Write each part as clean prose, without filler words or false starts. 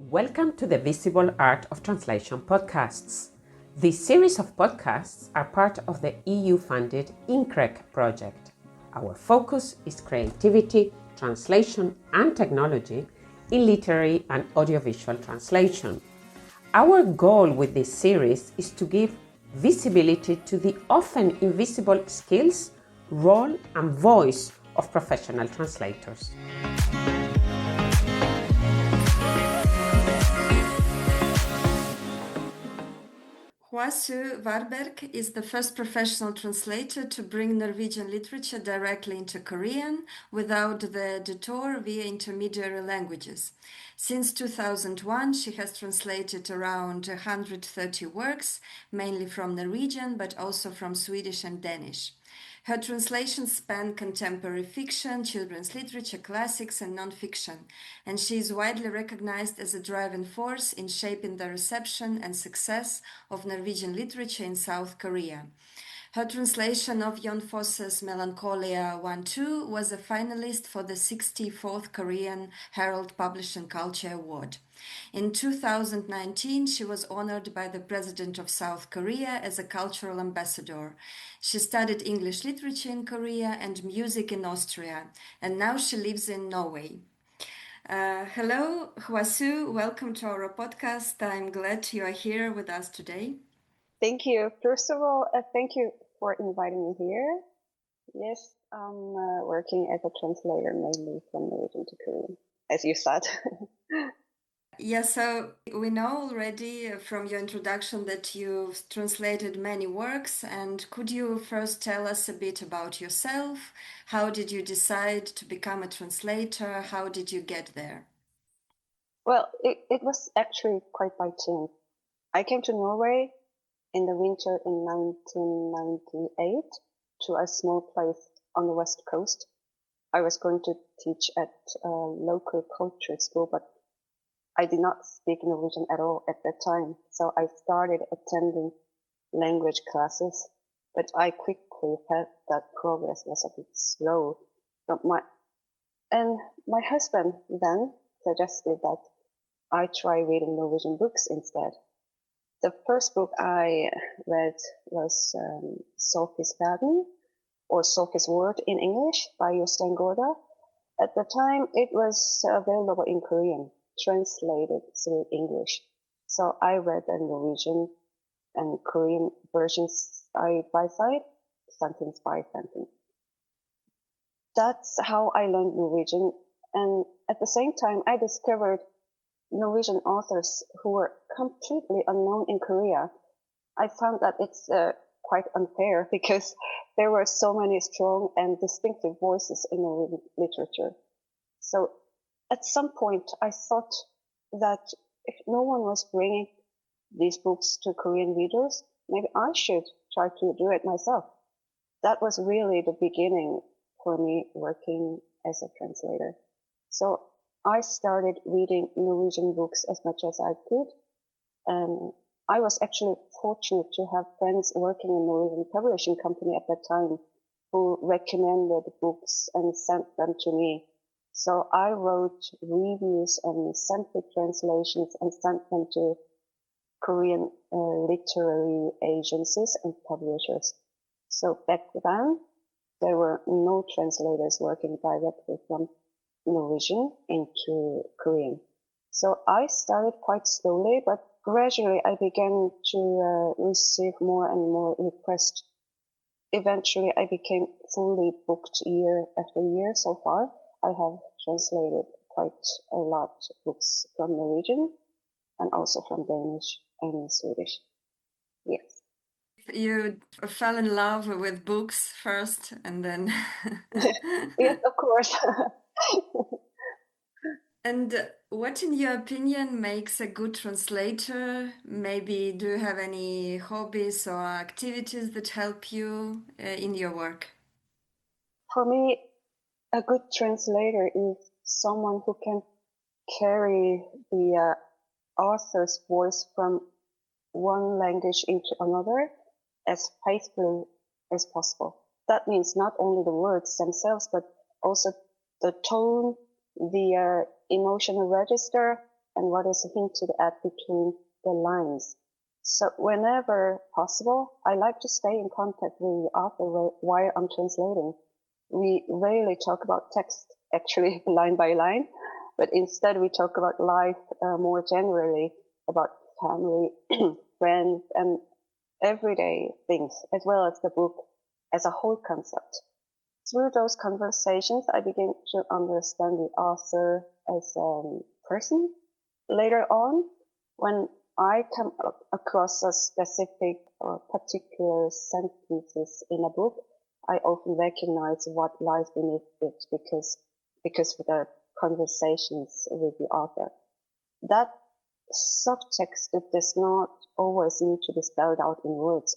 Welcome to the Visible Art of Translation podcasts. This series of podcasts are part of the EU-funded INCREC project. Our focus is creativity, translation and technology in literary and audiovisual translation. Our goal with this series is to give visibility to the often invisible skills, role and voice of professional translators. Hwasue Warberg is the first professional translator to bring Norwegian literature directly into Korean without the detour via intermediary languages. Since 2001, she has translated around 130 works, mainly from Norwegian, but also from Swedish and Danish. Her translations span contemporary fiction, children's literature, classics, and nonfiction, and she is widely recognized as a driving force in shaping the reception and success of Norwegian literature in South Korea. Her translation of Fosse's Melancholia 1-2 was a finalist for the 64th Korean Herald Publishing Culture Award. In 2019, she was honored by the President of South Korea as a cultural ambassador. She studied English literature in Korea and music in Austria, and now she lives in Norway. Hello, Hwasue. Welcome to our podcast. I'm glad you are here with us today. Thank you. First of all, thank you for inviting me here. Yes, I'm working as a translator mainly from Norwegian to Korean, as you said. Yeah, so we know already from your introduction that you've translated many works, and could you first tell us a bit about yourself? How did you decide to become a translator? How did you get there? Well, it was actually quite by chance. I came to Norway in the winter in 1998 to a small place on the west coast. I was going to teach at a local culture school, but I did not speak Norwegian at all at that time, so I started attending language classes, but I quickly felt that progress was a bit slow. My husband then suggested that I try reading Norwegian books instead. The first book I read was Sophie's Garden, or Sophie's Word in English, by Jostein Gaarder. At the time, it was available in Korean, translated through English. So I read the Norwegian and Korean versions side by side, sentence by sentence. That's how I learned Norwegian. And at the same time, I discovered Norwegian authors who were completely unknown in Korea. I found that it's quite unfair because there were so many strong and distinctive voices in Norwegian literature. So at some point, I thought that if no one was bringing these books to Korean readers, maybe I should try to do it myself. That was really the beginning for me working as a translator. So I started reading Norwegian books as much as I could. And I was actually fortunate to have friends working in a Norwegian publishing company at that time who recommended books and sent them to me. So I wrote reviews and sample translations and sent them to Korean literary agencies and publishers. So back then, there were no translators working directly from Norwegian into Korean. So I started quite slowly, but gradually I began to receive more and more requests. Eventually I became fully booked year after year so far. I have translated quite a lot of books from Norwegian and also from Danish and Swedish. Yes. You fell in love with books first and then... Yes, of course. And what, in your opinion, makes a good translator? Maybe do you have any hobbies or activities that help you in your work? For me, a good translator is someone who can carry the author's voice from one language into another as faithfully as possible. That means not only the words themselves, but also the tone, the emotional register and what is hinted at between the lines. So whenever possible, I like to stay in contact with the author while I'm translating. We rarely talk about text, actually, line by line, but instead we talk about life more generally, about family, friends, and everyday things, as well as the book as a whole concept. Through those conversations, I begin to understand the author as a person. Later on, when I come across a specific or particular sentences in a book, I often recognize what lies beneath it because of the conversations with the author. That subtext does not always need to be spelled out in words.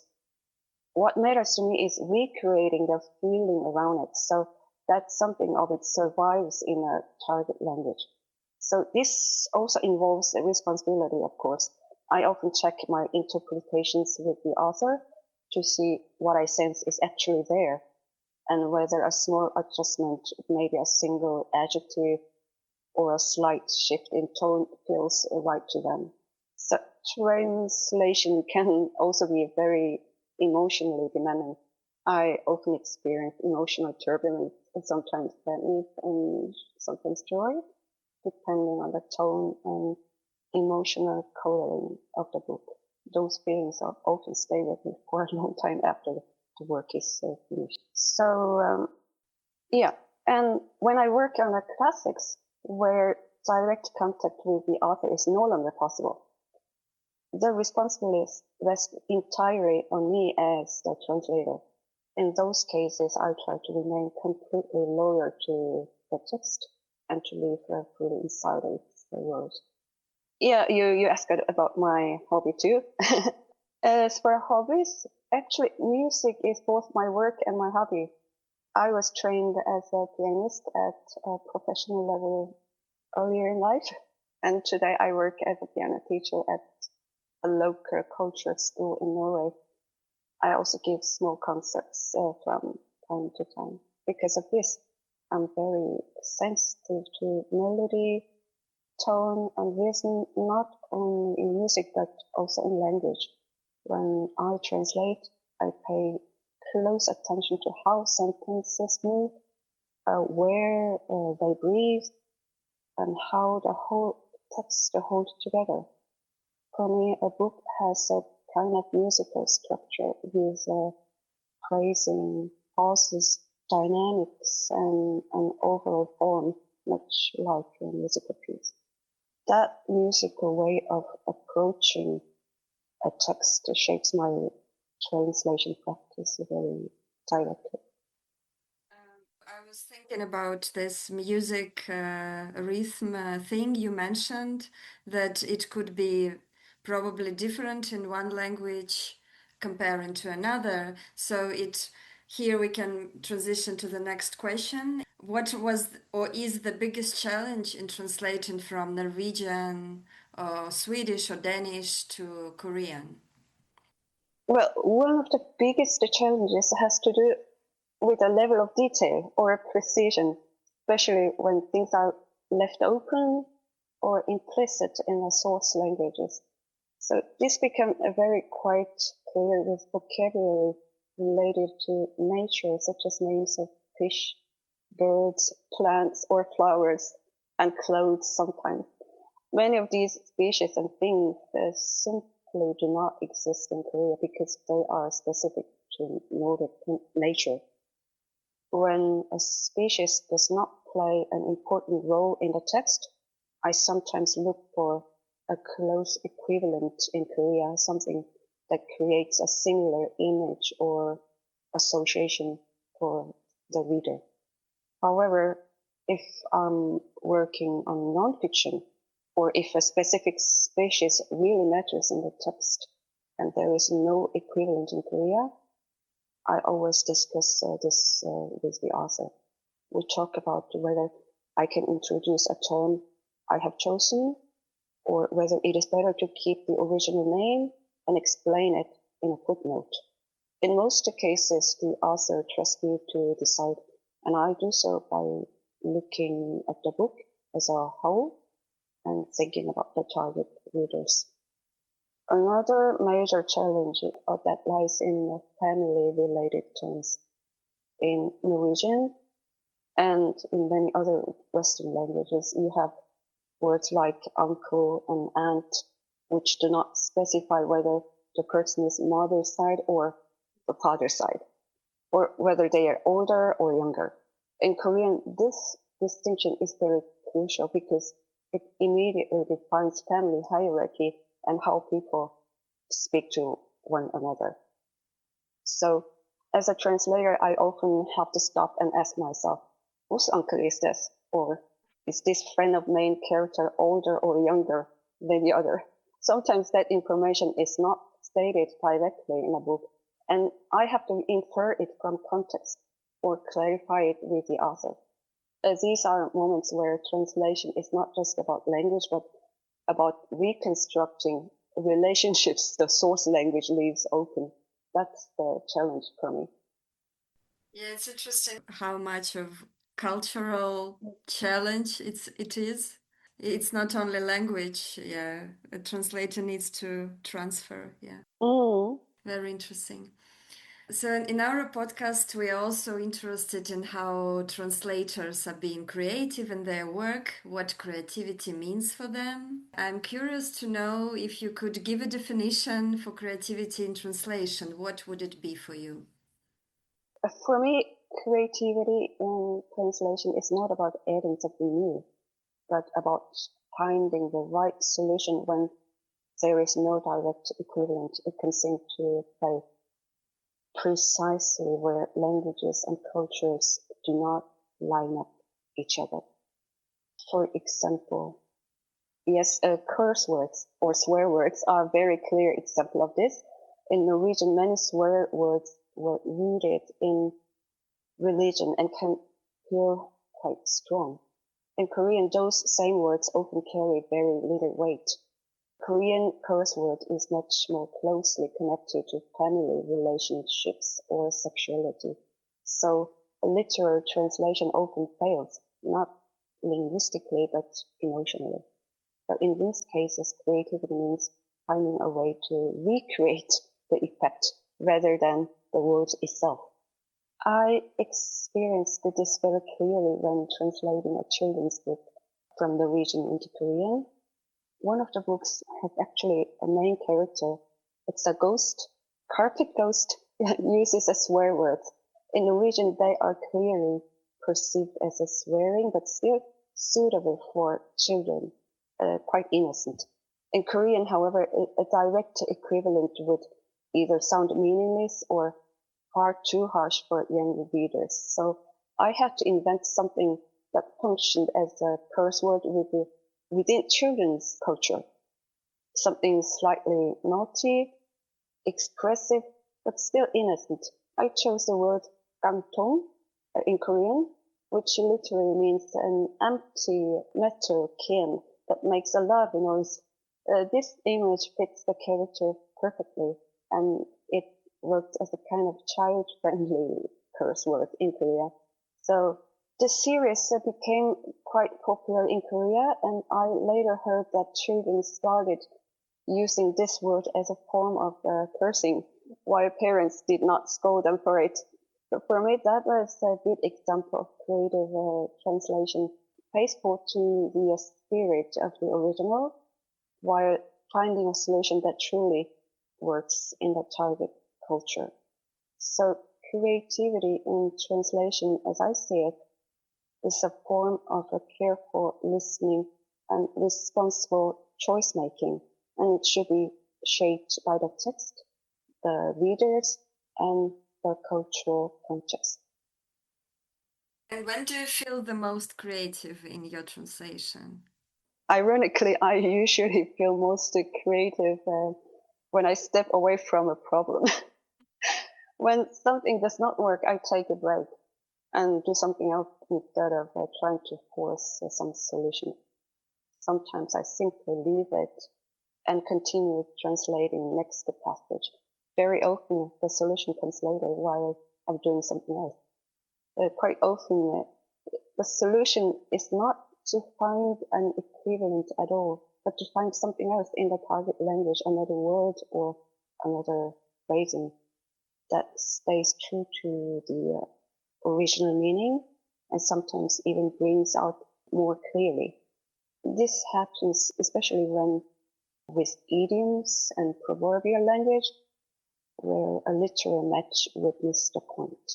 What matters to me is recreating the feeling around it, so that something of it survives in a target language. So this also involves a responsibility, of course. I often check my interpretations with the author to see what I sense is actually there, and whether a small adjustment, maybe a single adjective or a slight shift in tone, feels right to them. So translation can also be very emotionally demanding. I often experience emotional turbulence, and sometimes sadness and sometimes joy, depending on the tone and emotional coloring of the book. Those feelings often stay with me for a long time after the work is finished. So, and when I work on the classics, where direct contact with the author is no longer possible, the responsibility rests entirely on me as the translator. In those cases, I try to remain completely loyal to the text and to live fully inside of the world. Yeah, you asked about my hobby too. As for hobbies, actually, music is both my work and my hobby. I was trained as a pianist at a professional level earlier in life, and today I work as a piano teacher at a local cultural school in Norway. I also give small concerts from time to time. Because of this, I'm very sensitive to melody, tone, and rhythm, not only in music but also in language. When I translate, I pay close attention to how sentences move, where they breathe, and how the whole text holds together. For me, a book has a kind of musical structure with phrasing, pauses, dynamics, and an overall form, much like a musical piece. That musical way of approaching a text shapes my translation practice very directly. I was thinking about this music rhythm thing you mentioned, that it could be probably different in one language comparing to another. So here we can transition to the next question. What was or is the biggest challenge in translating from Norwegian or Swedish or Danish to Korean? Well, one of the biggest challenges has to do with a level of detail or precision, especially when things are left open or implicit in the source languages. So this becomes very quite clear with vocabulary related to nature, such as names of fish, birds, plants, or flowers, and clothes sometimes. Many of these species and things simply do not exist in Korea because they are specific to Nordic nature. When a species does not play an important role in the text, I sometimes look for a close equivalent in Korea, something that creates a similar image or association for the reader. However, if I'm working on nonfiction, or if a specific species really matters in the text and there is no equivalent in Korea, I always discuss this with the author. We talk about whether I can introduce a term I have chosen, or whether it is better to keep the original name and explain it in a footnote. In most cases, the author trusts me to decide, and I do so by looking at the book as a whole and thinking about the target readers. Another major challenge that lies in family-related terms. In Norwegian and in many other Western languages, you have words like uncle and aunt, which do not specify whether the person is mother's side or the father's side, or whether they are older or younger. In Korean, this distinction is very crucial because it immediately defines family hierarchy and how people speak to one another. So, as a translator, I often have to stop and ask myself, whose uncle is this? Or is this friend of main character older or younger than the other? Sometimes that information is not stated directly in a book, and I have to infer it from context or clarify it with the author. These are moments where translation is not just about language, but about reconstructing relationships the source language leaves open. That's the challenge for me. Yeah, it's interesting how much of cultural challenge it is. It's not only language, yeah. A translator needs to transfer, yeah. Very interesting. So in our podcast, we are also interested in how translators are being creative in their work, what creativity means for them. I'm curious to know if you could give a definition for creativity in translation. What would it be for you? For me, creativity in translation is not about adding something new, but about finding the right solution when there is no direct equivalent. It can seem to play precisely where languages and cultures do not line up each other. For example, yes, curse words or swear words are a very clear example of this. In Norwegian, many swear words were rooted in religion and can feel quite strong. In Korean, those same words often carry very little weight. Korean curse word is much more closely connected to family relationships or sexuality. So a literal translation often fails, not linguistically, but emotionally. But in these cases, creativity means finding a way to recreate the effect rather than the word itself. I experienced this very clearly when translating a children's book from Norwegian into Korean. One of the books has actually a main character. It's a ghost, carpet ghost, uses a swear word. In Norwegian, they are clearly perceived as a swearing, but still suitable for children, quite innocent. In Korean, however, a direct equivalent would either sound meaningless or far too harsh for young readers. So I had to invent something that functioned as a curse word within children's culture. Something slightly naughty, expressive, but still innocent. I chose the word gangtong in Korean, which literally means an empty metal can that makes a loud noise. This image fits the character perfectly, and it worked as a kind of child-friendly curse word in Korea. So the series became quite popular in Korea, and I later heard that children started using this word as a form of cursing, while parents did not scold them for it. So for me, that was a good example of creative translation, faithful to the spirit of the original, while finding a solution that truly works in the target culture. So creativity in translation, as I see it, is a form of a careful listening and responsible choice making, and it should be shaped by the text, the readers, and the cultural context. And when do you feel the most creative in your translation? Ironically, I usually feel most creative when I step away from a problem. When something does not work, I take a break and do something else instead of trying to force some solution. Sometimes I simply leave it and continue translating next passage. Very often the solution comes later while I'm doing something else. Quite often the solution is not to find an equivalent at all, but to find something else in the target language, another word or another phrasing that stays true to the original meaning and sometimes even brings out more clearly. This happens especially when with idioms and proverbial language, where a literal match would miss the point.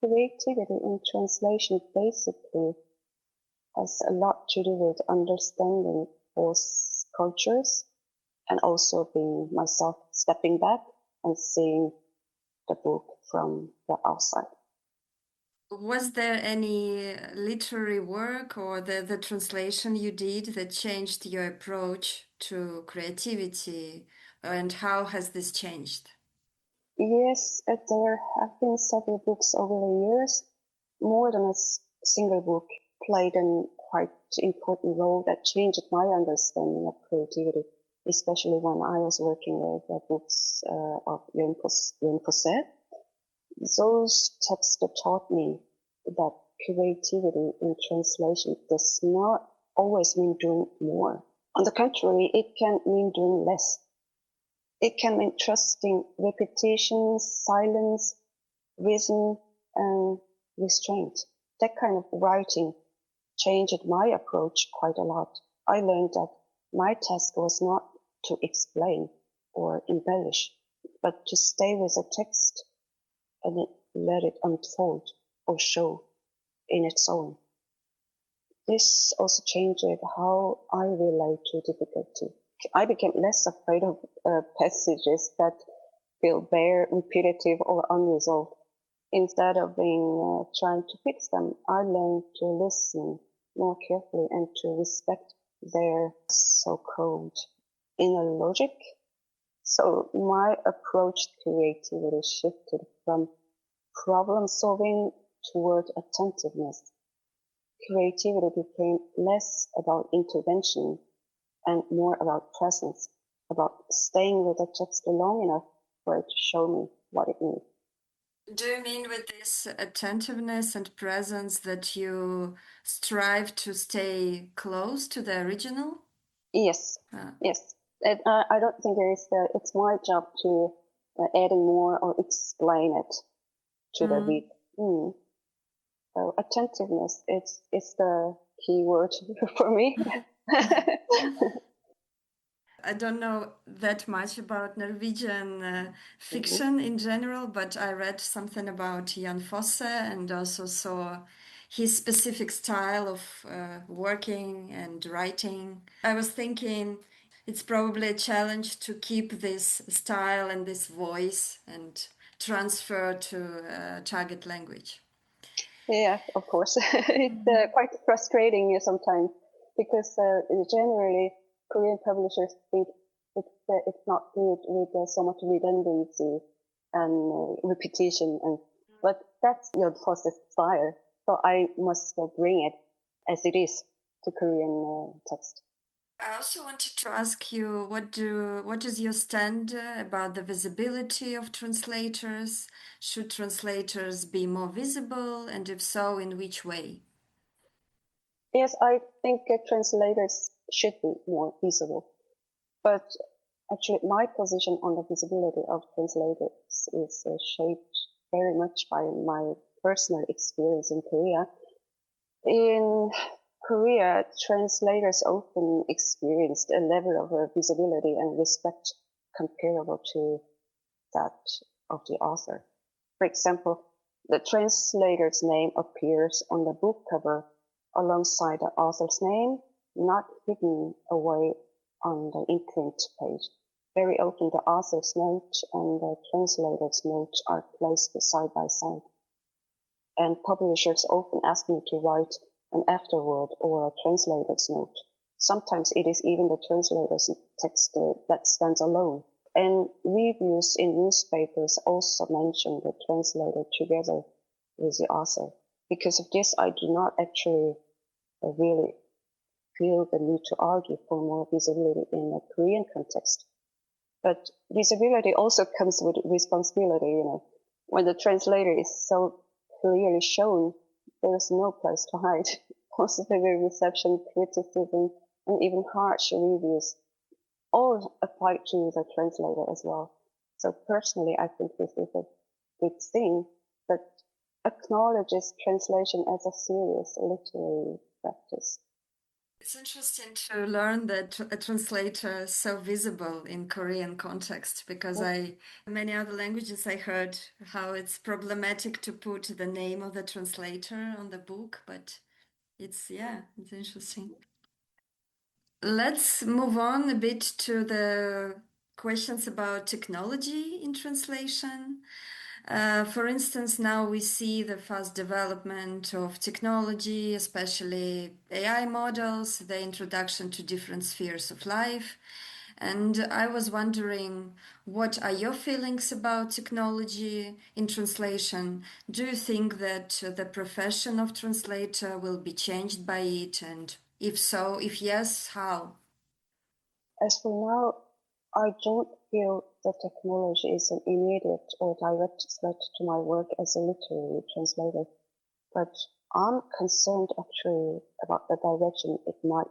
Creativity in translation basically has a lot to do with understanding both cultures and also being myself stepping back and seeing the book from the outside. Was there any literary work or the translation you did that changed your approach to creativity, and how has this changed? Yes, there have been several books over the years. More than a single book played a quite important role that changed my understanding of creativity, especially when I was working with the books of Fosse. Those texts taught me that creativity in translation does not always mean doing more. On the contrary, it can mean doing less. It can mean trusting repetition, silence, rhythm, and restraint. That kind of writing changed my approach quite a lot. I learned that my task was not to explain or embellish, but to stay with the text and let it unfold or show in its own. This also changed how I relate to difficulty. I became less afraid of passages that feel bare, repetitive, or unresolved. Instead of being trying to fix them, I learned to listen more carefully and to respect their so-called inner logic. So my approach to creativity shifted from problem solving toward attentiveness. Creativity became less about intervention and more about presence, about staying with the text long enough for it to show me what it means. Do you mean with this attentiveness and presence that you strive to stay close to the original? Yes, yes. And, I don't think it's my job to add more or explain it to the reader. So attentiveness, it's the key word for me. I don't know that much about Norwegian fiction in general, but I read something about Jan Fosse and also saw his specific style of working and writing. I was thinking it's probably a challenge to keep this style and this voice and transfer to target language. Yeah, of course. It's quite frustrating sometimes because generally Korean publishers think it's not good with so much redundancy and repetition, but that's Jan Fosse's style. So I must bring it as it is to Korean text. I also wanted to ask you, what is your stand about the visibility of translators? Should translators be more visible, and if so, in which way? Yes, I think translators should be more visible, but actually my position on the visibility of translators is shaped very much by my personal experience in Korea. In Korea, translators often experienced a level of visibility and respect comparable to that of the author. For example, the translator's name appears on the book cover alongside the author's name, not hidden away on the imprint page. Very often the author's note and the translator's note are placed side by side. And publishers often ask me to write an afterword or a translator's note. Sometimes it is even the translator's text that stands alone. And reviews in newspapers also mention the translator together with the author. Because of this, I do not actually really feel the need to argue for more visibility in a Korean context. But visibility also comes with responsibility, When the translator is so clearly shown, there is no place to hide. positive reception, criticism, and even harsh reviews all apply to the translator as well. So personally, I think this is a good thing that acknowledges translation as a serious literary practice. It's interesting to learn that a translator is so visible in Korean context, because many other languages I heard how it's problematic to put the name of the translator on the book, but it's interesting. Let's move on a bit to the questions about technology in translation. For instance, now we see the fast development of technology, especially AI models, the introduction to different spheres of life. And I was wondering, what are your feelings about technology in translation? Do you think that the profession of translator will be changed by it? And if so, if yes, how? As for now, I don't feel that technology is an immediate or direct threat to my work as a literary translator, but I'm concerned actually about the direction it might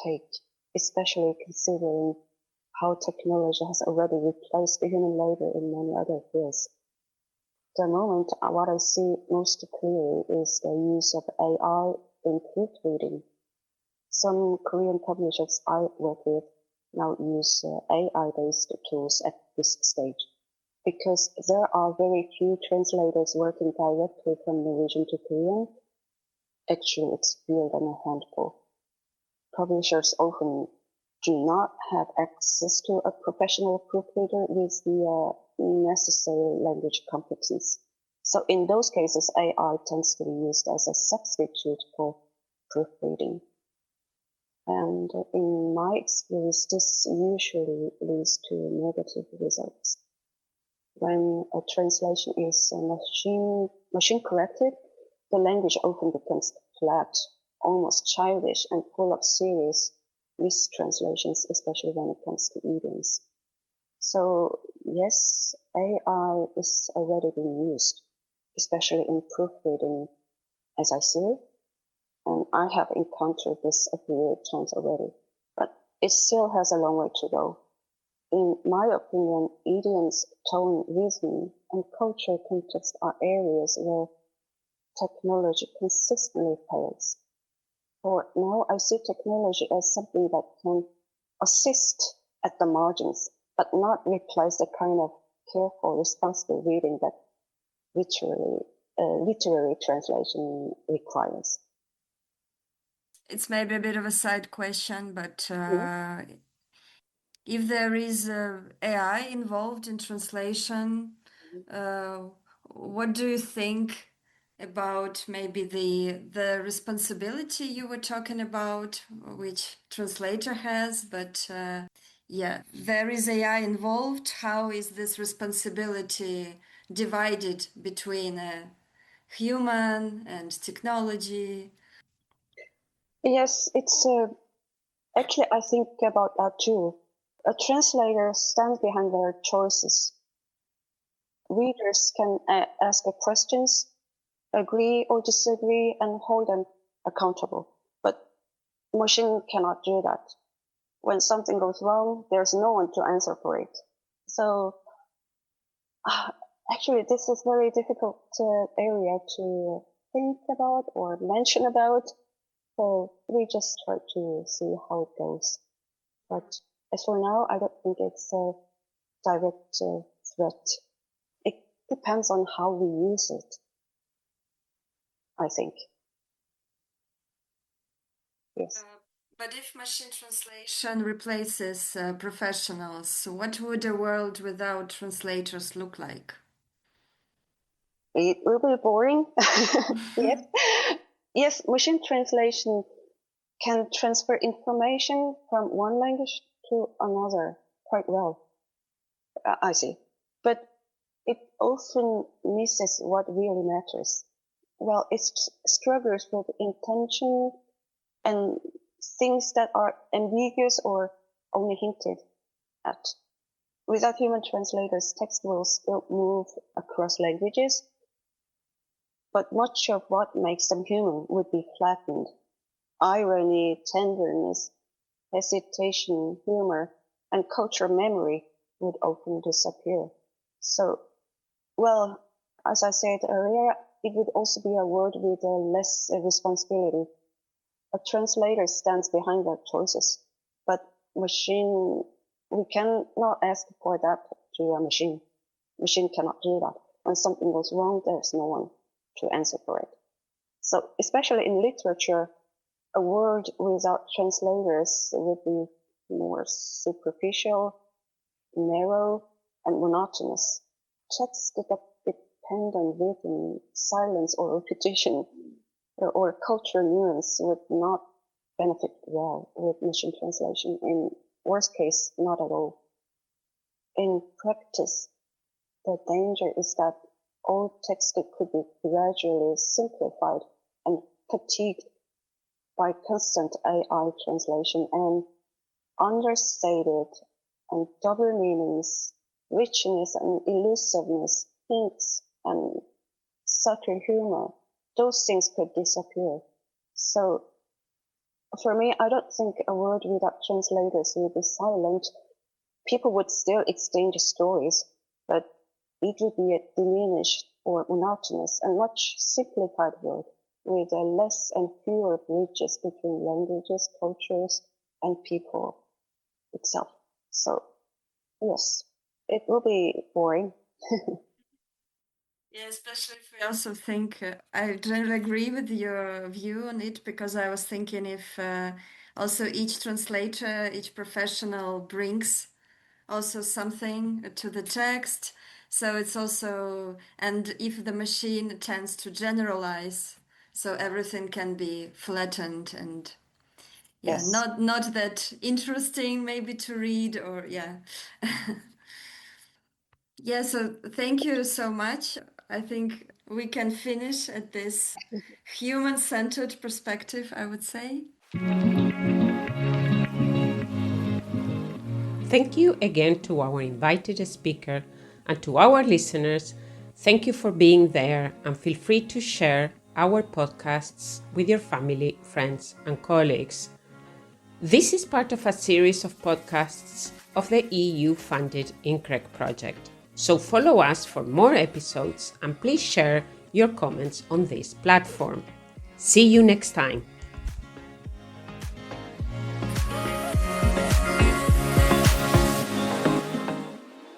take, especially considering how technology has already replaced human labor in many other fields. At the moment, what I see most clearly is the use of AI in proofreading. Some Korean publishers I work with now use AI-based tools at this stage, because there are very few translators working directly from Norwegian to Korean. Actually, it's fewer than a handful. Publishers often do not have access to a professional proofreader with the necessary language competence. So in those cases, AI tends to be used as a substitute for proofreading. And in my experience, this usually leads to negative results. When a translation is machine corrected, the language often becomes flat, almost childish, and full of serious mistranslations, especially when it comes to idioms. So yes, AI is already being used, especially in proofreading, as I see it. And I have encountered this a few times already, but it still has a long way to go. In my opinion, idioms, tone, rhythm, and cultural context are areas where technology consistently fails. For now, I see technology as something that can assist at the margins, but not replace the kind of careful, responsible reading that literary translation requires. It's maybe a bit of a side question, but if there is AI involved in translation, what do you think about maybe the responsibility you were talking about, which translator has? But there is AI involved. How is this responsibility divided between human and technology? Yes, it's actually, I think about that too. A translator stands behind their choices. Readers can ask questions, agree or disagree, and hold them accountable. But machine cannot do that. When something goes wrong, there's no one to answer for it. So actually, this is a very difficult area to think about or mention about. So we just try to see how it goes. But as for now, I don't think it's a direct threat. It depends on how we use it, I think. Yes. But if machine translation replaces professionals, what would a world without translators look like? It will be boring. Yes. Yes, machine translation can transfer information from one language to another quite well. I see. But it often misses what really matters. Well, it struggles with intention and things that are ambiguous or only hinted at. Without human translators, text will still move across languages, but much of what makes them human would be flattened. irony, tenderness, hesitation, humor, and cultural memory would often disappear. So, well, as I said earlier, it would also be a word with less responsibility. A translator stands behind their choices, but machine, we cannot ask for that to a machine. Machine cannot do that. When something goes wrong, there's no one to answer for it. So, especially in literature, a word without translators would be more superficial, narrow, and monotonous. Texts that depend on rhythm, silence, or repetition, or cultural nuance would not benefit well with machine translation. In worst case, not at all. In practice, the danger is that all text could be gradually simplified and fatigued by constant AI translation, and understated and double meanings, richness and elusiveness, hints and subtle humor, those things could disappear. So for me, I don't think a word without translators would be silent. People would still exchange stories, but it would be a diminished or monotonous and much simplified word with less and fewer bridges between languages, cultures, and people itself. So, yes, it will be boring. Yeah, especially if we also think, I generally agree with your view on it, because I was thinking if also each translator, each professional brings also something to the text. So it's also, and if the machine tends to generalize, so everything can be flattened and yeah, Yes. not that interesting maybe to read, or yeah. Yeah, so thank you so much. I think we can finish at this human-centered perspective, I would say. Thank you again to our invited speaker, and to our listeners. Thank you for being there, and feel free to share our podcasts with your family, friends, and colleagues. This is part of a series of podcasts of the EU-funded INCREC project. So follow us for more episodes, and please share your comments on this platform. See you next time.